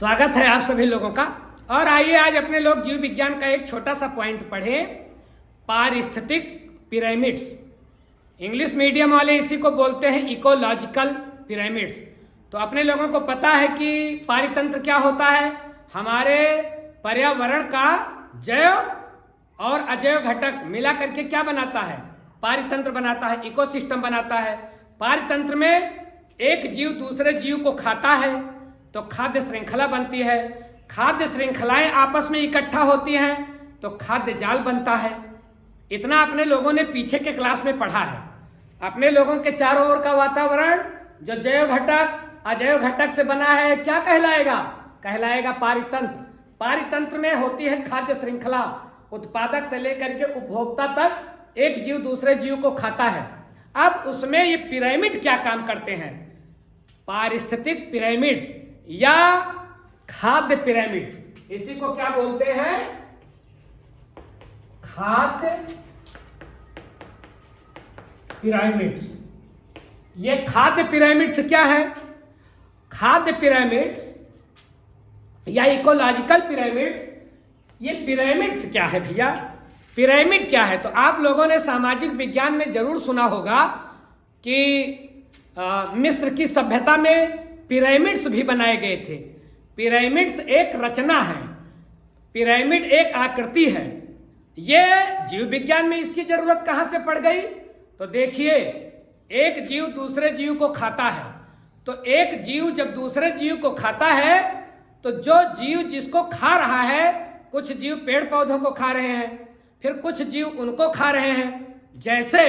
स्वागत है आप सभी लोगों का। और आइए आज अपने लोग जीव विज्ञान का एक छोटा सा पॉइंट पढ़ें, पारिस्थितिक पिरामिड्स। इंग्लिश मीडियम वाले इसी को बोलते हैं इकोलॉजिकल पिरामिड्स। तो अपने लोगों को पता है कि पारितंत्र क्या होता है। हमारे पर्यावरण का जैव और अजैव घटक मिला करके क्या बनाता है, पारितंत्र बनाता है, इकोसिस्टम बनाता है। पारितंत्र में एक जीव दूसरे जीव को खाता है तो खाद्य श्रृंखला बनती है। खाद्य श्रृंखलाएं आपस में इकट्ठा होती हैं तो खाद्य जाल बनता है। इतना अपने लोगों ने पीछे के क्लास में पढ़ा है। अपने लोगों के चारों ओर का वातावरण जो जैव घटक अजैव घटक से बना है क्या कहलाएगा, कहलाएगा पारितंत्र। पारितंत्र में होती है खाद्य श्रृंखला, उत्पादक से लेकर के उपभोक्ता तक एक जीव दूसरे जीव को खाता है। अब उसमें ये पिरामिड क्या काम करते हैं, पारिस्थितिक पिरामिड्स या खाद्य पिरामिड, इसी को क्या बोलते हैं, खाद्य पिरामिड्स। ये खाद्य पिरामिड्स क्या है, खाद्य पिरामिड्स या इकोलॉजिकल पिरामिड्स, ये पिरामिड्स क्या है भैया, पिरामिड क्या है। तो आप लोगों ने सामाजिक विज्ञान में जरूर सुना होगा कि मिस्र की सभ्यता में पिरामिड्स भी बनाए गए थे। पिरामिड्स एक रचना है, पिरामिड एक आकृति है। ये जीव विज्ञान में इसकी जरूरत कहां से पड़ गई, तो देखिए एक जीव दूसरे जीव को खाता है, तो एक जीव जब दूसरे जीव को खाता है तो जो जीव जिसको खा रहा है, कुछ जीव पेड़ पौधों को खा रहे हैं, फिर कुछ जीव उनको खा रहे हैं। जैसे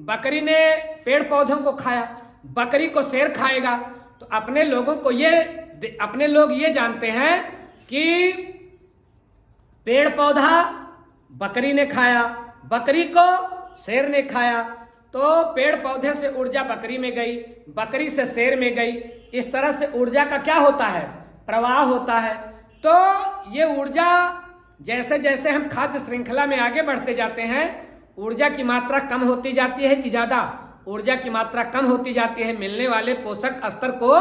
बकरी ने पेड़ पौधों को खाया, बकरी को शेर खाएगा। तो अपने लोग ये जानते हैं कि पेड़ पौधा बकरी ने खाया, बकरी को शेर ने खाया, तो पेड़ पौधे से ऊर्जा बकरी में गई, बकरी से शेर में गई। इस तरह से ऊर्जा का क्या होता है, प्रवाह होता है। तो ये ऊर्जा जैसे जैसे हम खाद्य श्रृंखला में आगे बढ़ते जाते हैं, ऊर्जा की मात्रा कम होती जाती है कि ज्यादा, ऊर्जा की मात्रा कम होती जाती है। मिलने वाले पोषक स्तर को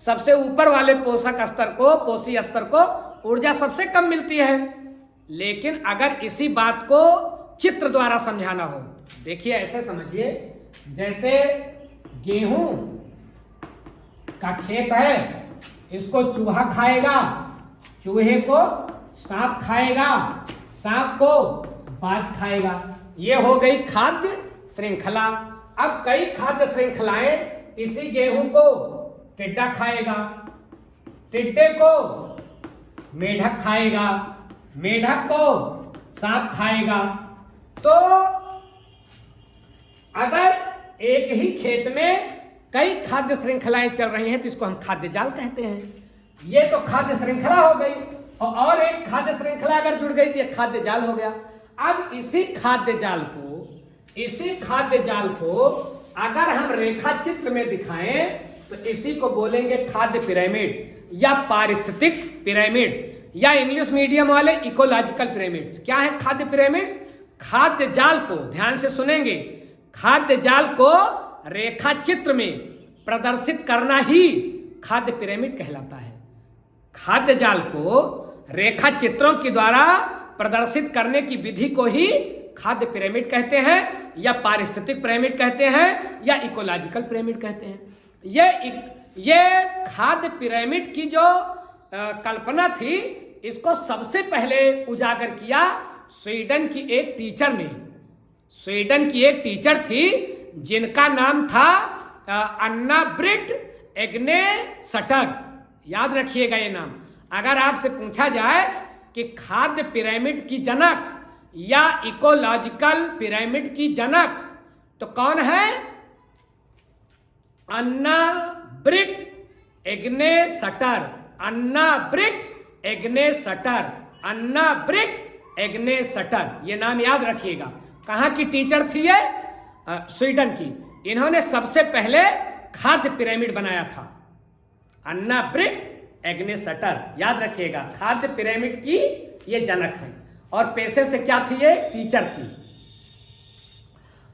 सबसे ऊपर वाले पोषक स्तर को, पोषी स्तर को ऊर्जा सबसे कम मिलती है। लेकिन अगर इसी बात को चित्र द्वारा समझाना हो, देखिए ऐसे समझिए, जैसे गेहूं का खेत है, इसको चूहा खाएगा, चूहे को सांप खाएगा, सांप को बाज खाएगा। ये हो गई खाद्य श्रृंखला। अब कई खाद्य श्रृंखलाएं इसी गेहूं को टिड्डा खाएगा, टिड्डे को मेढक खाएगा, मेढक को सांप खाएगा। तो अगर एक ही खेत में कई खाद्य श्रृंखलाएं चल रही हैं तो इसको हम खाद्य जाल कहते हैं। ये तो खाद्य श्रृंखला हो गई, और एक खाद्य श्रृंखला अगर जुड़ गई तो ये खाद्य जाल हो गया। अब इसी खाद्य जाल को अगर हम रेखा चित्र में दिखाएं तो इसी को बोलेंगे खाद्य पिरामिड या पारिस्थितिक पिरामिड्स, या इंग्लिश मीडियम वाले इकोलॉजिकल पिरामिड्स। क्या है खाद्य पिरामिड, खाद्य जाल को, ध्यान से सुनेंगे, खाद्य जाल को रेखा चित्र में प्रदर्शित करना ही खाद्य पिरामिड कहलाता है। खाद्य जाल को रेखा चित्रों के द्वारा प्रदर्शित करने की विधि को ही खाद्य पिरामिड कहते हैं, या पारिस्थितिक पिरामिड कहते हैं, या इकोलॉजिकल पिरामिड कहते हैं। ये खाद्य पिरामिड की जो कल्पना थी, इसको सबसे पहले उजागर किया स्वीडन की एक टीचर ने। स्वीडन की एक टीचर थी जिनका नाम था अन्ना ब्रिट एग्ने सटर। याद रखिएगा ये नाम। अगर आपसे पूछा जाए कि खाद्य पिरामिड की जनक या इकोलॉजिकल पिरामिड की जनक तो कौन है, अन्ना ब्रिट एग्ने सटर, अन्ना ब्रिट एग्ने सटर, अन्ना ब्रिट एग्ने सटर, ये नाम याद रखिएगा। कहाँ की टीचर थी ये, स्वीडन की। इन्होंने सबसे पहले खाद्य पिरामिड बनाया था, अन्ना ब्रिट एग्ने सटर, याद रखिएगा। खाद्य पिरामिड की ये जनक है, और पेशे से क्या थी, ये टीचर थी।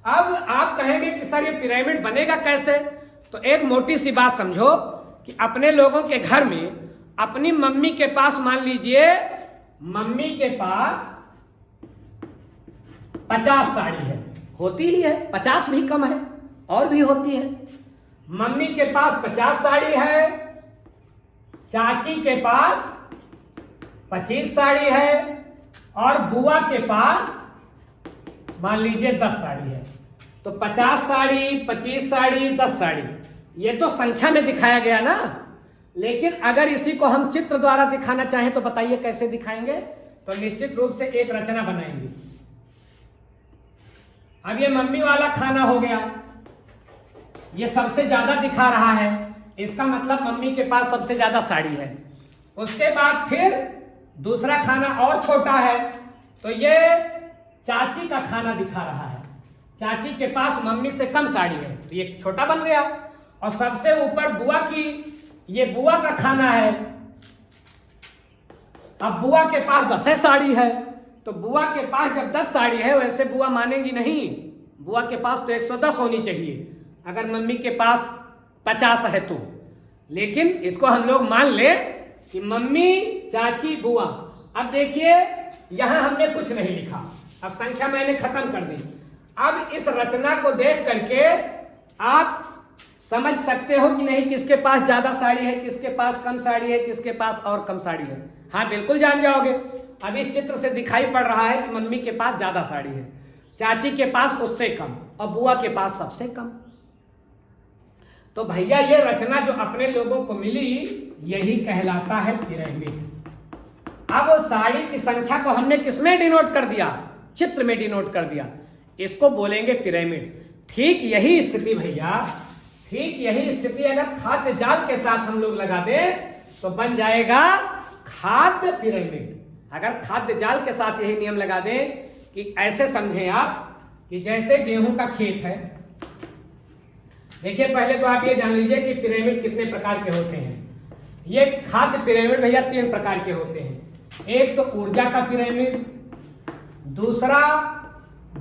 अब आप कहेंगे कि सर ये पिरामिड बनेगा कैसे, तो एक मोटी सी बात समझो कि अपने लोगों के घर में अपनी मम्मी के पास, मान लीजिए मम्मी के पास 50 साड़ी है, होती ही है, 50 भी कम है और भी होती है। मम्मी के पास 50 साड़ी है, चाची के पास 25 साड़ी है और बुआ के पास मान लीजिए 10 साड़ी है। तो 50 साड़ी, 25 साड़ी, 10 साड़ी, ये तो संख्या में दिखाया गया ना। लेकिन अगर इसी को हम चित्र द्वारा दिखाना चाहें तो बताइए कैसे दिखाएंगे। तो निश्चित रूप से एक रचना बनाएंगे। अब ये मम्मी वाला खाना हो गया, ये सबसे ज्यादा दिखा रहा है, इसका मतलब मम्मी के पास सबसे ज्यादा साड़ी है। उसके बाद फिर दूसरा खाना और छोटा है, तो ये चाची का खाना दिखा रहा है, चाची के पास मम्मी से कम साड़ी है, तो ये छोटा बन गया। और सबसे ऊपर बुआ की, ये बुआ का खाना है, अब बुआ के पास 10 साड़ी है, तो बुआ के पास जब 10 साड़ी है, वैसे बुआ मानेंगी नहीं, बुआ के पास तो 110 होनी चाहिए अगर मम्मी के पास 50 है तो। लेकिन इसको हम लोग मान ले कि मम्मी, चाची, बुआ। अब देखिए यहां हमने कुछ नहीं लिखा, अब संख्या मैंने खत्म कर दी। अब इस रचना को देख करके आप समझ सकते हो कि नहीं किसके पास ज्यादा साड़ी है, किसके पास कम साड़ी है, किसके पास और कम साड़ी है। हाँ बिल्कुल जान जाओगे। अब इस चित्र से दिखाई पड़ रहा है कि मम्मी के पास ज्यादा साड़ी है, चाची के पास उससे कम और बुआ के पास सबसे कम। तो भैया ये रचना जो अपने लोगों को मिली, यही कहलाता है पिरामिड। अब वो साड़ी की संख्या को हमने किसमें डिनोट कर दिया? चित्र में डिनोट कर दिया, इसको बोलेंगे पिरामिड। ठीक यही स्थिति भैया, ठीक यही स्थिति अगर खाद्य जाल के साथ हम लोग लगा दें तो बन जाएगा खाद्य पिरामिड। अगर खाद्य जाल के साथ यही नियम लगा दें कि ऐसे समझें आप कि जैसे गेहूं का खेत है। देखिए पहले तो आप ये जान लीजिए कि पिरामिड कितने प्रकार के होते हैं। ये खाद्य पिरामिड भैया 3 प्रकार के होते हैं। एक तो ऊर्जा का पिरामिड, दूसरा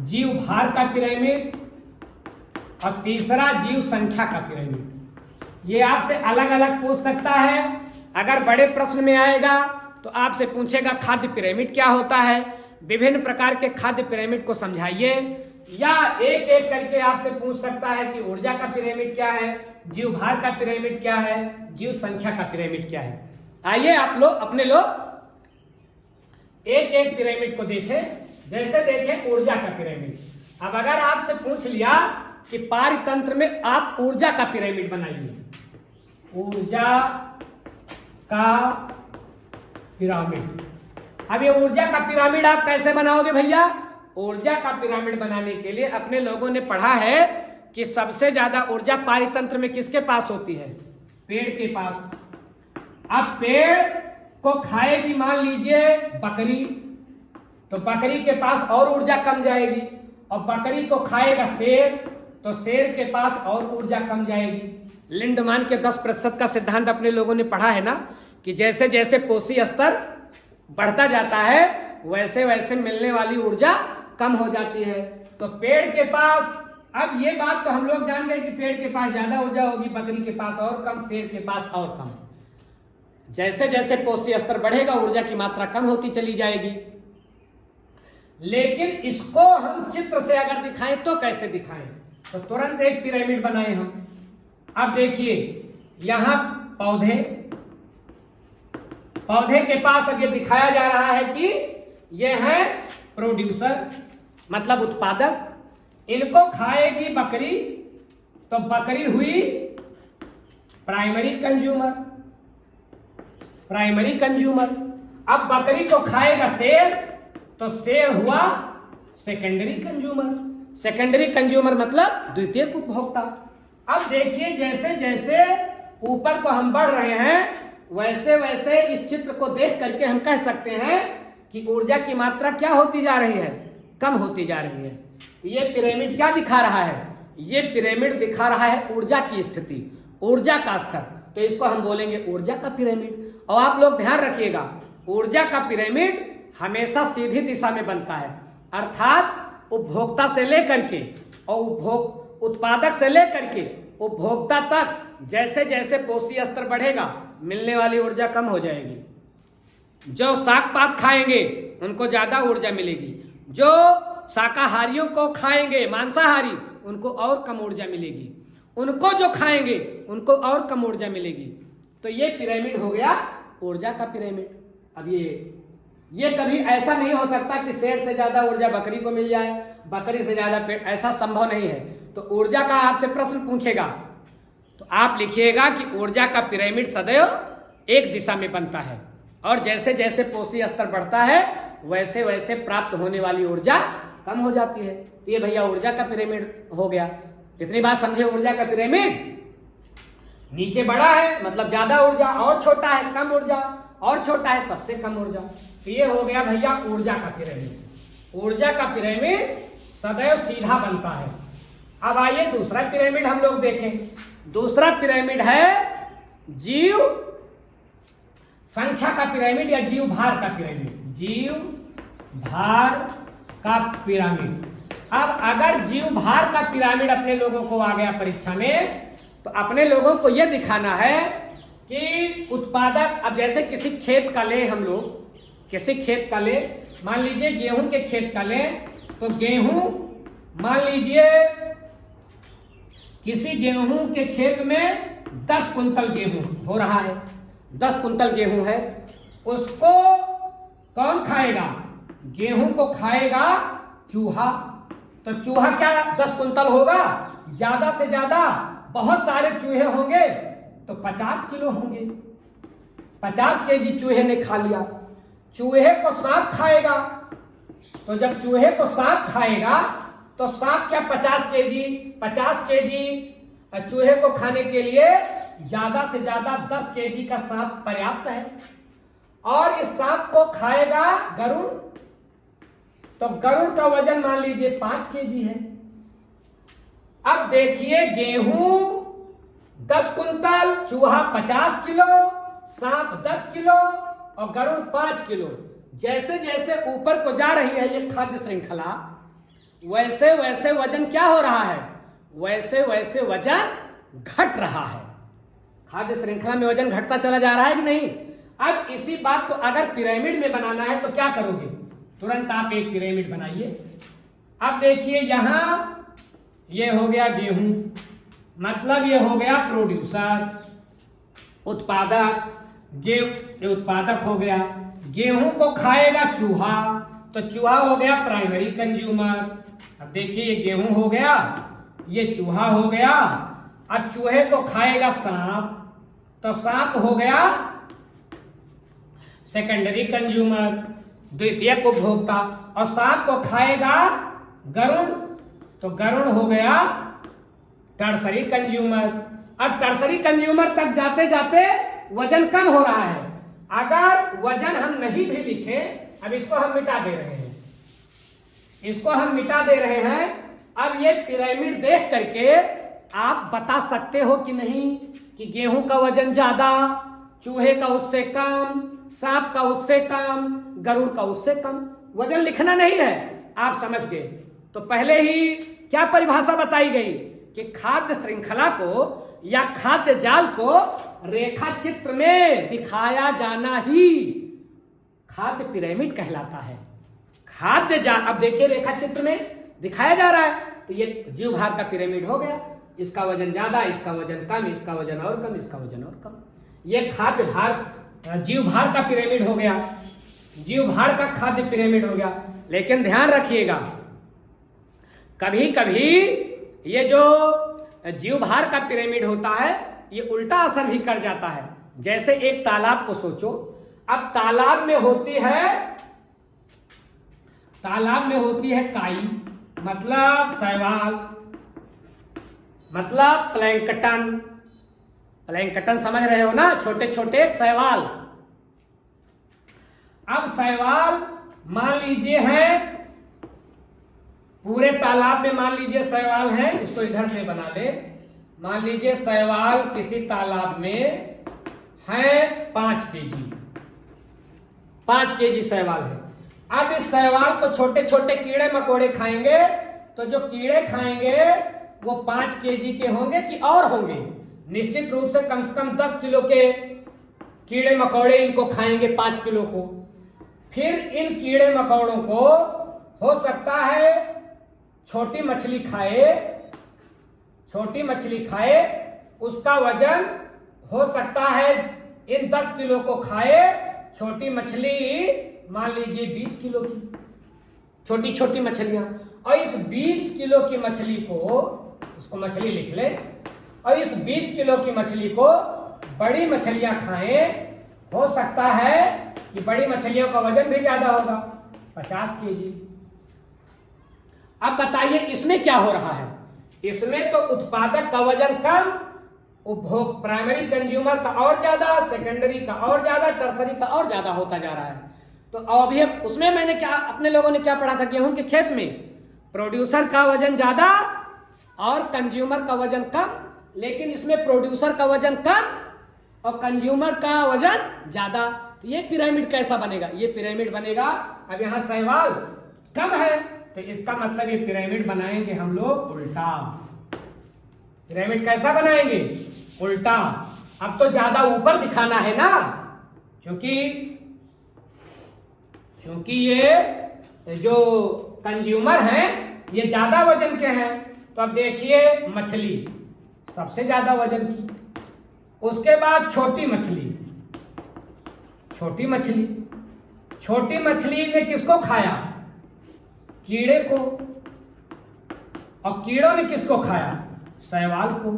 जीव भार का पिरामिड और तीसरा जीव संख्या का पिरामिड। ये आपसे अलग अलग पूछ सकता है। अगर बड़े प्रश्न में आएगा तो आपसे पूछेगा खाद्य पिरामिड क्या होता है, विभिन्न प्रकार के खाद्य पिरामिड को समझाइए। या एक एक करके आपसे पूछ सकता है कि ऊर्जा का पिरामिड क्या है, जीव भार का पिरामिड क्या है, जीव संख्या का पिरामिड क्या है। आइए आप लोग अपने लोग एक एक पिरामिड को देखें। जैसे देखें ऊर्जा का पिरामिड। अब अगर आपसे पूछ लिया कि पारतंत्र में आप ऊर्जा का पिरामिड बनाइए, ऊर्जा का पिरामिड। अब ये ऊर्जा का पिरामिड आप कैसे बनाओगे भैया? ऊर्जा का पिरामिड बनाने के लिए अपने लोगों ने पढ़ा है कि सबसे ज्यादा ऊर्जा पारतंत्र में किसके पास होती है? पेड़ के पास। अब पेड़ को खाएगी मान लीजिए बकरी, तो बकरी के पास और ऊर्जा कम जाएगी। और बकरी को खाएगा शेर, तो शेर के पास और ऊर्जा कम जाएगी। लिंडमान के 10% का सिद्धांत अपने लोगों ने पढ़ा है ना, कि जैसे जैसे पोषी स्तर बढ़ता जाता है वैसे वैसे मिलने वाली ऊर्जा कम हो जाती है। तो पेड़ के पास, अब ये बात तो हम लोग जान गए कि पेड़ के पास ज्यादा ऊर्जा होगी, बकरी के पास और कम, शेर के पास और कम। जैसे जैसे पोषी स्तर बढ़ेगा ऊर्जा की मात्रा कम होती चली जाएगी। लेकिन इसको हम चित्र से अगर दिखाएं तो कैसे दिखाएं? तो तुरंत एक पिरामिड बनाए हम। अब देखिए यहां पौधे, पौधे के पास अब ये दिखाया जा रहा है कि ये है प्रोड्यूसर, मतलब उत्पादक। इनको खाएगी बकरी, तो बकरी हुई प्राइमरी कंज्यूमर, प्राइमरी कंज्यूमर। अब बकरी को खाएगा शेर, तो शेर हुआ सेकेंडरी कंज्यूमर, सेकेंडरी कंज्यूमर मतलब द्वितीयक उपभोक्ता। अब देखिए जैसे जैसे ऊपर को हम बढ़ रहे हैं वैसे वैसे इस चित्र को देख करके हम कह सकते हैं कि ऊर्जा की मात्रा क्या होती जा रही है? कम होती जा रही है। ये पिरामिड क्या दिखा रहा है? ये पिरामिड दिखा रहा है ऊर्जा की स्थिति, ऊर्जा का स्तर। तो इसको हम बोलेंगे ऊर्जा का पिरामिड। और आप लोग ध्यान रखिएगा, ऊर्जा का पिरामिड हमेशा सीधी दिशा में बनता है, अर्थात उपभोक्ता से लेकर के और उत्पादक से लेकर के उपभोक्ता तक जैसे जैसे पोषी स्तर बढ़ेगा मिलने वाली ऊर्जा कम हो जाएगी। जो शाक पात खाएंगे उनको ज्यादा ऊर्जा मिलेगी, जो शाकाहारियों को खाएंगे मांसाहारी उनको और कम ऊर्जा मिलेगी, उनको जो खाएंगे उनको और कम ऊर्जा मिलेगी। तो ये पिरामिड हो गया ऊर्जा का पिरामिड। अब ये कभी ऐसा नहीं हो सकता कि शेर से ज्यादा ऊर्जा बकरी को मिल जाए, बकरी से ज्यादा पेड़, ऐसा संभव नहीं है। तो ऊर्जा का आपसे प्रश्न पूछेगा तो आप लिखिएगा कि ऊर्जा का पिरामिड सदैव एक दिशा में बनता है और जैसे जैसे पोषी स्तर बढ़ता है वैसे वैसे प्राप्त होने वाली ऊर्जा कम हो जाती है। तो ये भैया ऊर्जा का पिरामिड हो गया। इतनी बात समझे? ऊर्जा का पिरामिड नीचे बड़ा है मतलब ज्यादा ऊर्जा, और छोटा है कम ऊर्जा, और छोटा है सबसे कम ऊर्जा। तो ये हो गया भैया ऊर्जा का पिरामिड। ऊर्जा का पिरामिड सदैव सीधा बनता है। अब आइए दूसरा पिरामिड हम लोग देखें। दूसरा पिरामिड है जीव संख्या का पिरामिड या जीव भार का पिरामिड। जीव भार का पिरामिड। अब अगर जीव भार का पिरामिड अपने लोगों को आ गया परीक्षा में तो अपने लोगों को यह दिखाना है कि उत्पादक, अब जैसे किसी खेत का ले हम लोग, किसी खेत का ले, मान लीजिए गेहूं के खेत का ले, तो गेहूं मान लीजिए किसी गेहूं के खेत में 10 कुंतल गेहूं हो रहा है, 10 कुंतल गेहूं है, उसको कौन खाएगा? गेहूं को खाएगा चूहा। तो चूहा क्या 10 कुंतल होगा? ज्यादा से ज्यादा बहुत सारे चूहे होंगे तो 50 किलो होंगे। 50 केजी चूहे ने खा लिया। चूहे को सांप खाएगा, तो जब चूहे को सांप खाएगा तो सांप क्या 50 केजी चूहे को खाने के लिए ज्यादा से ज्यादा 10 केजी का सांप पर्याप्त है। और इस सांप को खाएगा गरुड़, तो गरुड़ का वजन मान लीजिए 5 केजी है। अब देखिए गेहूं 10 कुंतल, चूहा 50 किलो, सांप 10 किलो और गरुड़ 5 किलो। जैसे जैसे ऊपर को जा रही है ये खाद्य श्रृंखला, वैसे वैसे वजन क्या हो रहा है? वैसे वैसे वजन घट रहा है। खाद्य श्रृंखला में वजन घटता चला जा रहा है कि नहीं? अब इसी बात को अगर पिरामिड में बनाना है तो क्या करोगे? तुरंत आप एक पिरामिड बनाइए। अब देखिए यहां ये हो गया गेहूं, मतलब ये हो गया प्रोड्यूसर, उत्पादक। ये उत्पादक हो गया। गेहूं को खाएगा चूहा, तो चूहा हो गया प्राइमरी कंज्यूमर। अब देखिए ये गेहूं हो गया, ये चूहा हो गया। अब चूहे को खाएगा सांप, तो सांप हो गया सेकेंडरी कंज्यूमर, द्वितीयक उपभोक्ता। और सांप को खाएगा गरुड़, तो गरुड़ हो गया टर्सरी कंज्यूमर। अब टर्सरी कंज्यूमर तक जाते जाते वजन कम हो रहा है। अगर वजन हम नहीं भी लिखे, अब इसको हम मिटा दे रहे हैं, इसको हम मिटा दे रहे हैं। अब ये पिरामिड देख करके आप बता सकते हो कि नहीं कि गेहूं का वजन ज्यादा, चूहे का उससे कम, सांप का उससे कम, गरुड़ का उससे कम। वजन लिखना नहीं है, आप समझ गए। तो पहले ही क्या परिभाषा बताई गई कि खाद्य श्रृंखला को या खाद्य जाल को रेखा चित्र में दिखाया जाना ही खाद्य पिरामिड कहलाता है। खाद्य जाल, अब देखिए रेखा चित्र में दिखाया जा रहा है, तो ये जीव भार का पिरामिड हो गया। इसका वजन ज्यादा, इसका वजन कम, इसका वजन और कम, इसका वजन और कम। ये खाद्य भार, जीव भार का पिरामिड हो गया, जीव भार का खाद्य पिरामिड हो गया। लेकिन ध्यान रखिएगा, कभी कभी ये जो जीव भार का पिरामिड होता है ये उल्टा असर भी कर जाता है। जैसे एक तालाब को सोचो, अब तालाब में होती है काई, मतलब शैवाल, मतलब प्लैंकटन। प्लैंकटन समझ रहे हो ना, छोटे छोटे शैवाल। अब शैवाल मान लीजिए है पूरे तालाब में, मान लीजिए शैवाल है, इसको इधर से बना ले। मान लीजिए शैवाल किसी तालाब में है 5 केजी, 5 केजी शैवाल है। अब इस शैवाल को छोटे छोटे कीड़े मकोड़े खाएंगे, तो जो कीड़े खाएंगे वो 5 केजी के होंगे कि और होंगे? निश्चित रूप से कम 10 किलो के कीड़े मकोड़े इनको खाएंगे 5 किलो को। फिर इन कीड़े मकोड़ों को हो सकता है छोटी मछली खाए, उसका वजन हो सकता है इन 10 किलो को खाए, छोटी मछली मान लीजिए 20 किलो की, छोटी छोटी मछलियां। और इस 20 किलो की मछली को, इसको मछली लिख ले, और इस 20 किलो की मछली को बड़ी मछलियां खाएं, हो सकता है कि बड़ी मछलियों का वजन भी ज्यादा होगा, 50 केजी। अब बताइए इसमें क्या हो रहा है? इसमें तो उत्पादक का वजन कम, उपभोग प्राइमरी कंज्यूमर का और ज्यादा, सेकेंडरी का और ज्यादा, टर्सरी का और ज्यादा होता जा रहा है। तो अभी उसमें मैंने क्या, अपने लोगों ने क्या पढ़ा था गेहूं के खेत में? प्रोड्यूसर का वजन ज्यादा और कंज्यूमर का वजन कम, लेकिन इसमें प्रोड्यूसर का वजन कम और कंज्यूमर का वजन ज्यादा। तो ये पिरामिड कैसा बनेगा? ये पिरामिड बनेगा, अब यहां सहवाल कम है तो इसका मतलब ये पिरामिड बनाएंगे हम लोग उल्टा। पिरामिड कैसा बनाएंगे? उल्टा। अब तो ज्यादा ऊपर दिखाना है ना, क्योंकि ये जो कंज्यूमर हैं ये ज्यादा वजन के हैं। तो अब देखिए मछली सबसे ज्यादा वजन की, उसके बाद छोटी मछली ने किसको खाया? कीड़े को। और कीड़ों ने किसको खाया? शैवाल को।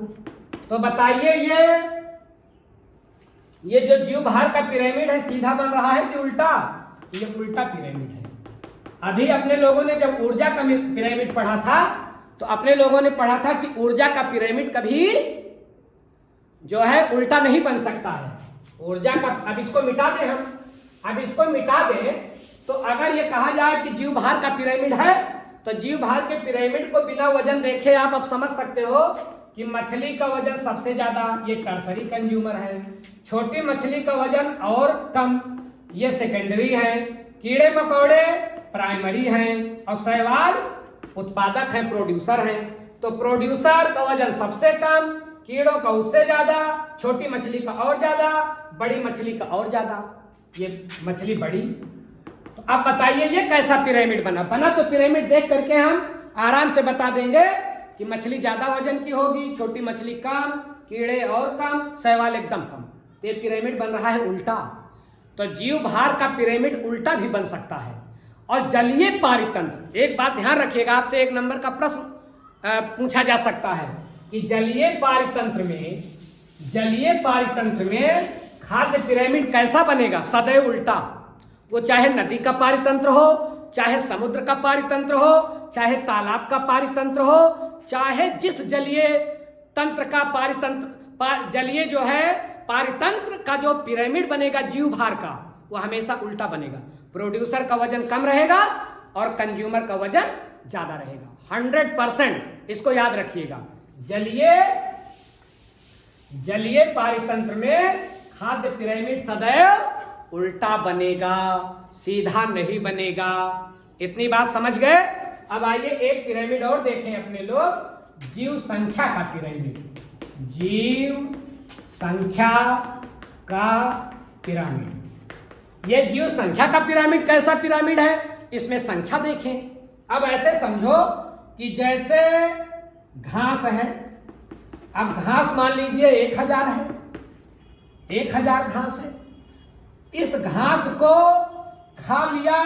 तो बताइए ये जो जीव भार का पिरामिड है सीधा बन रहा है कि उल्टा? ये उल्टा पिरामिड है। अभी अपने लोगों ने जब ऊर्जा का पिरामिड पढ़ा था तो अपने लोगों ने पढ़ा था कि ऊर्जा का पिरामिड कभी जो है उल्टा नहीं बन सकता है। ऊर्जा का, अब इसको मिटा दें हम, अब इसको मिटा दें तो अगर ये कहा जाए कि जीव भार का पिरामिड है तो जीव भार के पिरामिड को बिना वजन देखे आप अब समझ सकते हो कि मछली का वजन सबसे ज्यादा, ये टर्सरी कंज्यूमर है। छोटी मछली का वजन और कम, ये सेकेंडरी है। कीड़े मकोड़े प्राइमरी हैं और शैवाल उत्पादक है, प्रोड्यूसर है। तो प्रोड्यूसर का वजन सबसे कम, कीड़ों का उससे ज्यादा, छोटी मछली का और ज्यादा, बड़ी मछली का और ज्यादा, ये मछली बड़ी। तो अब बताइए ये कैसा पिरामिड बना तो पिरामिड देख करके हम आराम से बता देंगे कि मछली ज्यादा वजन की होगी, छोटी मछली कम, कीड़े और कम, शैवाल एकदम कम। तो ये पिरामिड बन रहा है उल्टा। तो जीव भार का पिरामिड उल्टा भी बन सकता है। और जलीय पारितंत्र, एक बात ध्यान रखिएगा, आपसे 1 नंबर का प्रश्न पूछा जा सकता है कि जलीय पारितंत्र में खाद्य पिरामिड कैसा बनेगा? सदैव उल्टा। वो चाहे नदी का पारितंत्र हो, चाहे समुद्र का पारितंत्र हो, चाहे तालाब का पारितंत्र हो, चाहे जिस जलीय तंत्र का जलीय जो है पारितंत्र का जो पिरामिड बनेगा जीव भार का, वो हमेशा उल्टा बनेगा। प्रोड्यूसर का वजन कम रहेगा और कंज्यूमर का वजन ज्यादा रहेगा। 100% इसको याद रखिएगा। जलीय पारितंत्र में खाद्य पिरामिड सदैव उल्टा बनेगा, सीधा नहीं बनेगा। इतनी बात समझ गए? अब आइए एक पिरामिड और देखें अपने लोग, जीव संख्या का पिरामिड। जीव संख्या का पिरामिड। ये जीव संख्या का पिरामिड कैसा पिरामिड है? इसमें संख्या देखें। अब ऐसे समझो कि जैसे घास है, अब घास मान लीजिए 1000 है, 1000 घास है। इस घास को खा लिया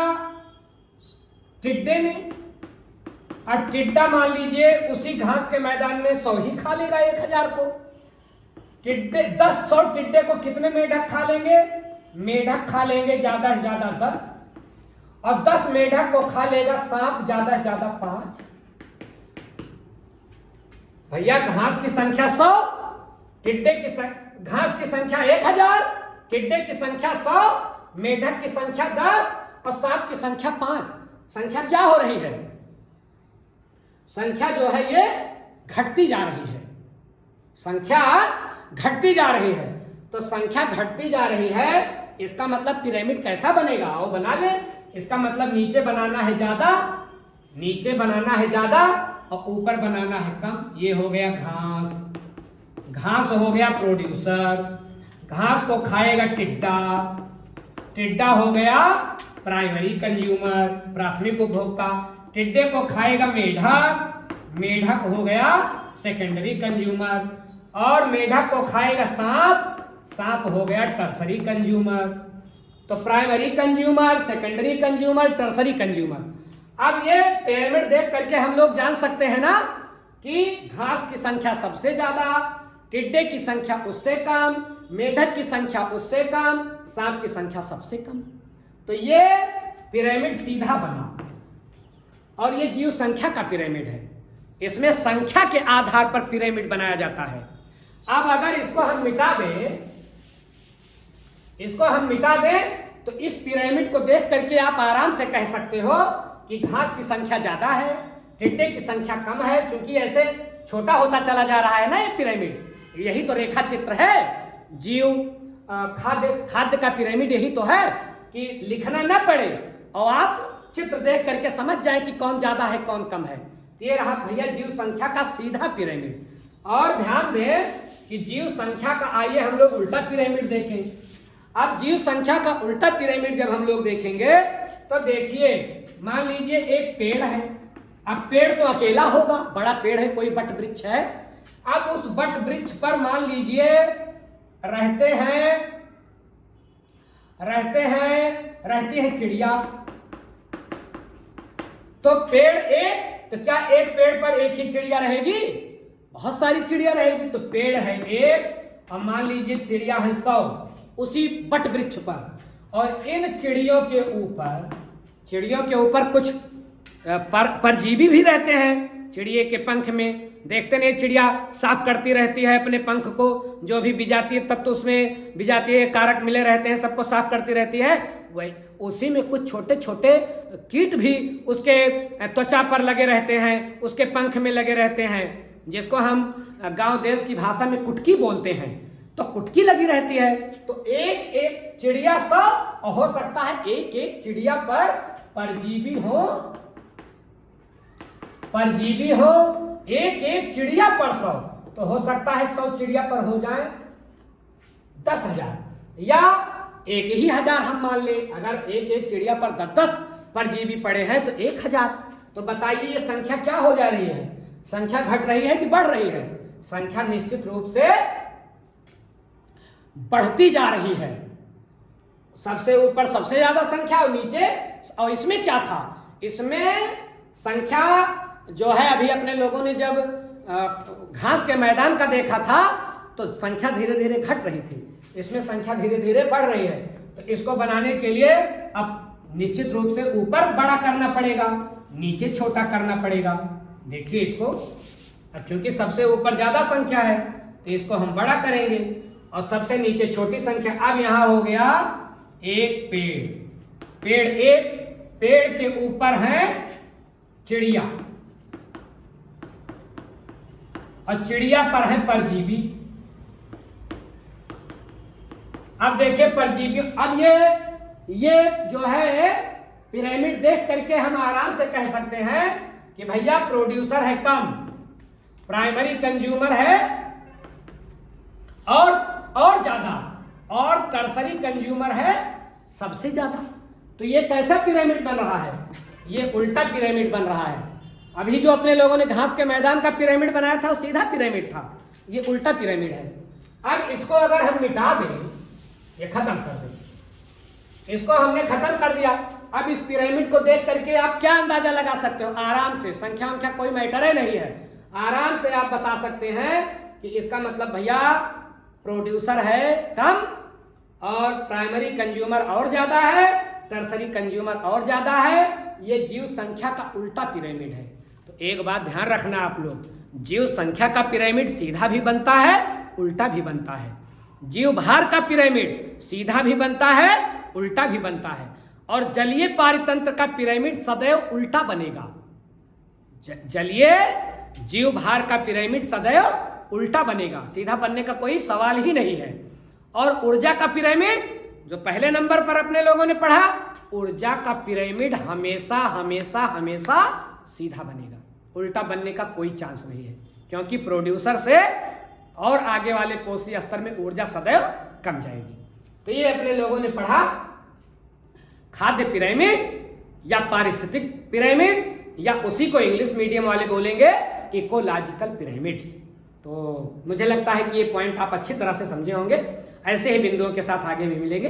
टिड्डे ने, और टिड्डा मान लीजिए उसी घास के मैदान में 100 ही खा लेगा 1000 को। टिड्डे 100 टिड्डे को कितने मेढक खा लेंगे? मेढक खा लेंगे ज्यादा से ज्यादा 10, और 10 मेढक को खा लेगा सांप ज्यादा से ज्यादा 5। भैया घास की संख्या 100, घास की संख्या 1000, टिड्डे की संख्या 100, मेढक की संख्या 10 और सांप की संख्या 5। संख्या क्या हो रही है? संख्या जो है ये घटती जा रही है। संख्या घटती जा रही है। तो संख्या घटती जा रही है, इसका मतलब पिरामिड कैसा बनेगा? वो बना ले। इसका मतलब नीचे बनाना है ज्यादा, नीचे बनाना है ज्यादा और ऊपर बनाना है कम। ये हो गया घास। घास हो गया प्रोड्यूसर, घास को खाएगा टिड्डा, टिड्डा हो गया प्राइमरी कंज्यूमर, प्राथमिक उपभोक्ता, टिड्डे को खाएगा मेढक, मेढक हो गया सेकेंडरी कंज्यूमर, और मेढक को खाएगा सांप, सांप हो गया टर्सरी कंज्यूमर। तो primary consumer, secondary consumer, tertiary consumer. अब ये पिरामिड देख करके हम लोग जान सकते हैं ना कि घास की संख्या सबसे ज्यादा, टिड्डे की संख्या उससे कम, मेढक की संख्या उससे कम, सांप की संख्या सबसे कम। तो ये पिरामिड सीधा बना, और ये जीव संख्या का पिरामिड है। इसमें संख्या के आधार पर पिरामिड बनाया जाता है। अब अगर इसको हम मिटा दें, इसको हम मिटा दें, तो इस पिरामिड को देख करके आप आराम से कह सकते हो कि घास की संख्या ज्यादा है, टिड्डे की संख्या कम है, क्योंकि ऐसे छोटा होता चला जा रहा है ना ये पिरामिड। यही तो रेखा चित्र है जीव खाद्य का पिरामिड, यही तो है कि लिखना ना पड़े और आप चित्र देख करके समझ जाए कि कौन ज्यादा है कौन कम है। ये रहा भैया जीव संख्या का सीधा पिरामिड। और ध्यान दें कि जीव संख्या का, आइए हम लोग उल्टा पिरामिड देखें। अब जीव संख्या का उल्टा पिरामिड जब हम लोग देखेंगे तो देखिए, मान लीजिए एक पेड़ है। अब पेड़ तो अकेला होगा, बड़ा पेड़ है, कोई बट वृक्ष है। अब उस बट वृक्ष पर मान लीजिए रहती है चिड़िया। तो पेड़ एक, तो क्या एक पेड़ पर एक ही चिड़िया रहेगी? बहुत सारी चिड़िया रहेगी। तो पेड़ है एक और मान लीजिए चिड़िया है 100 उसी बट वृक्ष पर, और इन चिड़ियों के ऊपर कुछ परजीवी भी रहते हैं। चिड़िए के पंख में देखते नहीं, चिड़िया साफ करती रहती है अपने पंख को, जो भी विजातीय तत्व उसमें विजातीय कारक मिले रहते हैं सबको साफ करती रहती है। वही उसी में कुछ छोटे छोटे कीट भी उसके त्वचा पर लगे रहते हैं, उसके पंख में लगे रहते हैं, जिसको हम गांव देश की भाषा में कुटकी बोलते हैं। तो कुटकी लगी रहती है। तो एक एक चिड़िया सब, और हो सकता है एक एक चिड़िया पर परजीवी हो, एक एक चिड़िया पर 100, तो हो सकता है 100 चिड़िया पर हो जाए 10,000, या एक ही 1000 हम मान ले। अगर एक एक चिड़िया पर 10 परजीवी पड़े हैं तो 1000। तो बताइए ये संख्या क्या हो जा रही है? संख्या घट रही है कि बढ़ रही है? संख्या निश्चित रूप से बढ़ती जा रही है। सबसे ऊपर सबसे ज्यादा संख्या और नीचे, और इसमें क्या था? इसमें संख्या जो है, अभी अपने लोगों ने जब घास के मैदान का देखा था तो संख्या धीरे धीरे घट रही थी, इसमें संख्या धीरे धीरे बढ़ रही है। तो इसको बनाने के लिए अब निश्चित रूप से ऊपर बड़ा करना पड़ेगा, नीचे छोटा करना पड़ेगा। देखिए इसको, अब चूंकि सबसे ऊपर ज्यादा संख्या है तो इसको हम बड़ा करेंगे, और सबसे नीचे छोटी संख्या। अब यहां हो गया एक पेड़, एक पेड़ के ऊपर है चिड़िया, और चिड़िया पर है परजीवी। अब देखिए परजीवी, अब ये जो है पिरामिड देख करके हम आराम से कह सकते हैं कि भैया प्रोड्यूसर है कम, प्राइमरी कंज्यूमर है और ज्यादा, और टर्सरी कंज्यूमर है सबसे ज्यादा। तो ये कैसा पिरामिड बन रहा है? ये उल्टा पिरामिड बन रहा है। अभी जो अपने लोगों ने घास के मैदान का पिरामिड बनाया था वो सीधा पिरामिड था, ये उल्टा पिरामिड है। अब इसको अगर हम मिटा दें, ये खत्म कर दें, इसको हमने खत्म कर दिया। अब इस पिरामिड को देख करके आप क्या अंदाजा लगा सकते हो? आराम से, संख्या कोई मैटर ही नहीं है, आराम से आप बता सकते हैं कि इसका मतलब भैया प्रोड्यूसर है कम और प्राइमरी कंज्यूमर और ज्यादा है, टर्सरी कंज्यूमर और ज्यादा है। ये जीव संख्या का उल्टा पिरामिड है। तो एक बात ध्यान रखना आप लोग, जीव संख्या का पिरामिड सीधा भी बनता है, उल्टा भी बनता है। जीव भार का पिरामिड सीधा भी बनता है, उल्टा भी बनता है, और जलीय पारितंत्र का पिरामिड सदैव उल्टा बनेगा। जलीय जीव भार का पिरामिड सदैव उल्टा बनेगा, सीधा बनने का कोई सवाल ही नहीं है। और ऊर्जा का पिरामिड जो पहले नंबर पर अपने लोगों ने पढ़ा, ऊर्जा का पिरामिड हमेशा हमेशा हमेशा सीधा बनेगा, उल्टा बनने का कोई चांस नहीं है, क्योंकि प्रोड्यूसर से और आगे वाले पोषी स्तर में ऊर्जा सदैव कम जाएगी। तो ये अपने लोगों ने पढ़ा खाद्य पिरामिड या पारिस्थितिक पिरामिड्स, या उसी को इंग्लिश मीडियम वाले बोलेंगे इकोलॉजिकल पिरामिड्स। तो मुझे लगता है कि ये पॉइंट आप अच्छी तरह से समझे होंगे। ऐसे ही बिंदुओं के साथ आगे भी मिलेंगे।